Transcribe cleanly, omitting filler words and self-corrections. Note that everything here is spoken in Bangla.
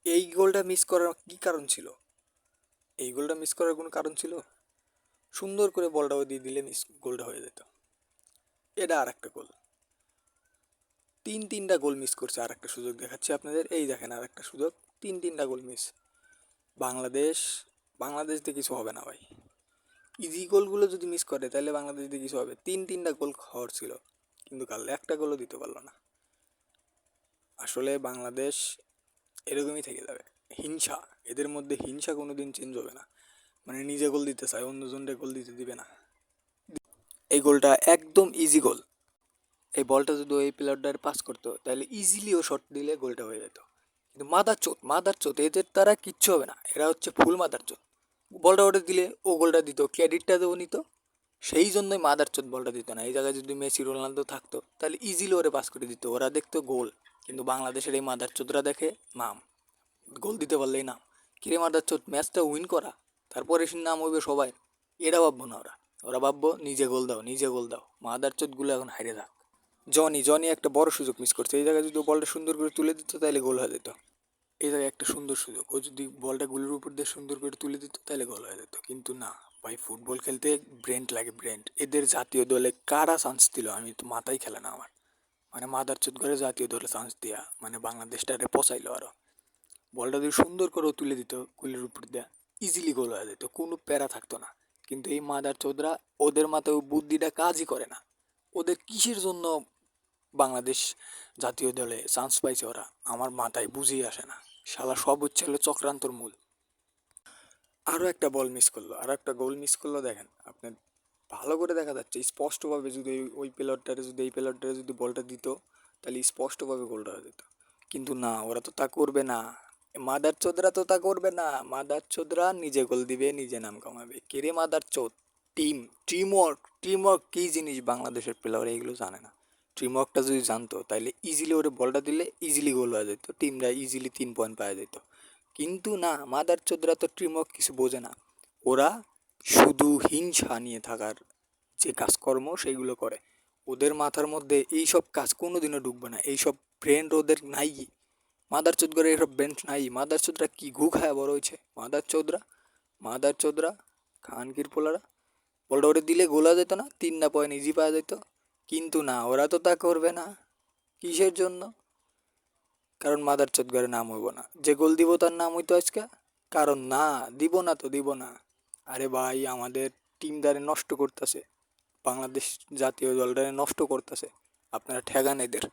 এই গোলটা মিস করার কি কারণ ছিল? এই গোলটা মিস করার কোনো কারণ ছিল? সুন্দর করে বলটা দিয়ে দিলে গোলটা হয়ে যেত। এটা আর একটা গোল। তিনটা গোল মিস করছে। আর একটা সুযোগ দেখাচ্ছি আপনাদের, এই দেখেন আর একটা সুযোগ। তিনটা গোল মিস। বাংলাদেশ বাংলাদেশ দিয়ে কিছু হবে না ভাই। ইজি গোলগুলো যদি মিস করে তাহলে বাংলাদেশ দিয়ে কিছু হবে। তিনটা গোল খাওয়ার ছিল, কিন্তু কাল একটা গোলও দিতে পারলো না। আসলে বাংলাদেশ এরকমই থেকে যাবে। হিংসা, এদের মধ্যে হিংসা কোনোদিন চেঞ্জ হবে না। মানে নিজে গোল দিতে চায়, অন্যজনকে গোল দিতে দিবে না। এই গোলটা একদম ইজি গোল। এই বলটা যদি ওই প্লেয়ারটার পাস করতো তাহলে ইজিলি ও শট দিলে গোলটা হয়ে যেত। কিন্তু মাদার চোত এদের দ্বারা কিচ্ছু হবে না। এরা হচ্ছে ফুল মাদার চোত। বলটা ওটা দিলে ও গোলটা দিত, ক্রেডিটটা ও নিত। সেই জন্যই মাদার চোত বলটা দিত না। এই জায়গায় যদি মেসি রোনালদো থাকতো তাহলে ইজিলি ওরে পাস করে দিত, ওরা দেখতো গোল। কিন্তু বাংলাদেশের এই মাদার চোদরা দেখে নাম, গোল দিতে পারলেই নাম। কিরে মাদার চোদ, ম্যাচটা উইন করা, তারপরে সে নাম হইবে সবাই। এটা ভাববো না ওরা। ওরা ভাববো নিজে গোল দাও, নিজে গোল দাও। মাদার চোদগুলো এখন হাইরে থাক। জনি একটা বড় সুযোগ মিস করছে। এই জায়গায় যদি ও বলটা সুন্দর করে তুলে দিত তাহলে গোল হয়ে যেত। এই জায়গায় একটা সুন্দর সুযোগ, ও যদি বলটা গোলের উপর দিয়ে সুন্দর করে তুলে দিত তাহলে গোল হয়ে যেত। কিন্তু না ভাই, ফুটবল খেলতে ব্রেন্ট লাগে, ব্রেন্ট। এদের জাতীয় দলে কারা চান্স দিল আমি তো মাথায় খেলে না আমার। মানে মাদার চোদ করে জাতীয় দলে চান্স দিয়া মানে বাংলাদেশটারে পচাইলো আরো। বলটা যদি সুন্দর করে তুলে দিত গোলের উপর দিয়ে, ইজিলি গোল হয়ে যেত, কোনো প্যারা থাকতো না। কিন্তু এই মাদার চোদরা, ওদের মাথায় ওই বুদ্ধিটা কাজই করে না। ওদের কিসের জন্য বাংলাদেশ জাতীয় দলে চান্স পাইছে ওরা, আমার মাথায় বুঝেই আসে না। শালা সব হচ্ছে হলো চক্রান্তর মূল। আরও একটা বল মিস করলো, আরও একটা গোল মিস করলো। দেখেন আপনি, ভালো করে দেখা যাচ্ছে স্পষ্টভাবে। যদি ওই প্লেয়ারটারে যদি এই প্লেয়ারটারে যদি বলটা দিত তাহলে স্পষ্টভাবে গোলটা হয়ে যেত। কিন্তু না, ওরা তো তা করবে না। মাদার চোদরা তো তা করবে না। মাদার চোদরা নিজে গোল দিবে, নিজে নাম কামাবে। কেরে মাদার চোদ। টিম ওয়ার্ক কী জিনিস বাংলাদেশের প্লেয়ার এইগুলো জানে না। টিম ওয়ার্কটা যদি জানতো তাহলে ইজিলি ওরে বলটা দিলে ইজিলি গোল হয়ে যেত, টিমরা ইজিলি 3 পয়েন্ট পাওয়া যেত। কিন্তু না, মাদার চোদরা তো টিম ওয়ার্ক কিছু বোঝে না। ওরা শুধু হিংসা নিয়ে থাকার যে কাজকর্ম সেইগুলো করে। ওদের মাথার মধ্যে এইসব কাজ কোনোদিনও ঢুকবে না। এইসব ব্রেন ওদের নাই। মাদার চোদ করে এসব ব্রেন নাই। মাদার চোদরা কি ঘু খায় বড় হয়েছে? মাদার চোদরা খানকির পোলারা। বলটা ওরে দিলে গোলা যেত না, 3 পয়েন্ট ইজি পাওয়া যেত। কিন্তু না, ওরা তো তা করবে না। কিসের জন্য? কারণ মাদার চোদ ঘরে নাম হইব না। যে গোল দিব তার নাম হইতো আজকে। কারণ না, দিব না তো দিব না। আরে ভাই, আমাদের টিম দ্বারে নষ্ট করতেছে, বাংলাদেশ জাতীয় দলটারে নষ্ট করতেছে। আপনারা ঠেকান এদের।